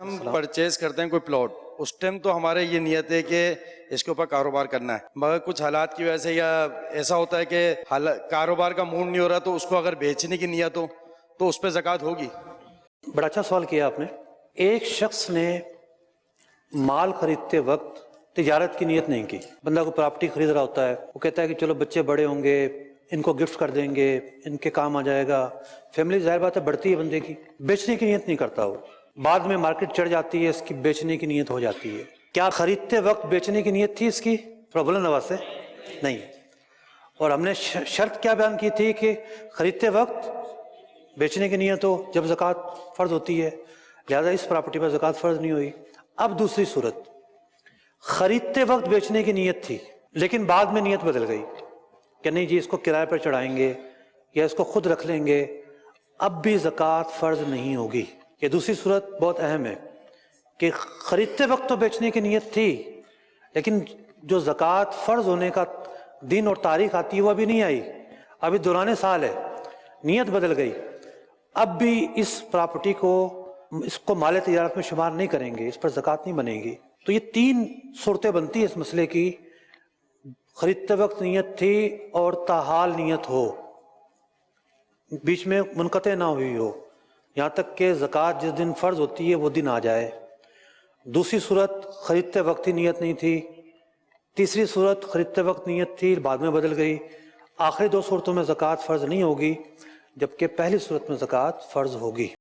ہم پرچیز کرتے ہیں کوئی پلاٹ، اس ٹائم تو ہمارے یہ نیت ہے کہ اس کے اوپر کاروبار کرنا ہے، مگر کچھ حالات کی وجہ سے یا ایسا ہوتا ہے کہ کاروبار کا موڈ نہیں ہو رہا، تو اس کو اگر بیچنے کی نیت ہو تو اس پہ زکوٰۃ ہوگی؟ بڑا اچھا سوال کیا آپ نے۔ ایک شخص نے مال خریدتے وقت تجارت کی نیت نہیں کی۔ بندہ کو پراپرٹی خرید رہا ہوتا ہے، وہ کہتا ہے کہ چلو بچے بڑے ہوں گے، ان کو گفٹ کر دیں گے، ان کے کام آ جائے گا، فیملی ظاہر بات ہے بڑھتی ہے بندے کی، بیچنے کی نیت نہیں کرتا وہ، بعد میں مارکیٹ چڑھ جاتی ہے، اس کی بیچنے کی نیت ہو جاتی ہے۔ کیا خریدتے وقت بیچنے کی نیت تھی اس کی؟ پرابلم نواز سے نہیں۔ اور ہم نے شرط کیا بیان کی تھی کہ خریدتے وقت بیچنے کی نیت ہو جب زکوٰۃ فرض ہوتی ہے، لہذا اس پراپرٹی پر زکوٰۃ فرض نہیں ہوئی۔ اب دوسری صورت، خریدتے وقت بیچنے کی نیت تھی لیکن بعد میں نیت بدل گئی کہ نہیں جی اس کو کرائے پر چڑھائیں گے یا اس کو خود رکھ لیں گے، اب بھی زکوٰۃ فرض نہیں ہوگی۔ یہ دوسری صورت بہت اہم ہے کہ خریدتے وقت تو بیچنے کی نیت تھی لیکن جو زکوٰۃ فرض ہونے کا دن اور تاریخ آتی ہے وہ ابھی نہیں آئی، ابھی دوران سال ہے، نیت بدل گئی، اب بھی اس پراپرٹی کو اس کو مال تجارت میں شمار نہیں کریں گے، اس پر زکوٰۃ نہیں بنے گی۔ تو یہ تین صورتیں بنتی ہیں اس مسئلے کی، خریدتے وقت نیت تھی اور تاحال نیت ہو، بیچ میں منقطع نہ ہوئی ہو، یہاں تک کہ زکوٰۃ جس دن فرض ہوتی ہے وہ دن آ جائے۔ دوسری صورت خریدتے وقت ہی نیت نہیں تھی، تیسری صورت خریدتے وقت نیت تھی بعد میں بدل گئی۔ آخری دو صورتوں میں زکوٰۃ فرض نہیں ہوگی جبکہ پہلی صورت میں زکوٰۃ فرض ہوگی۔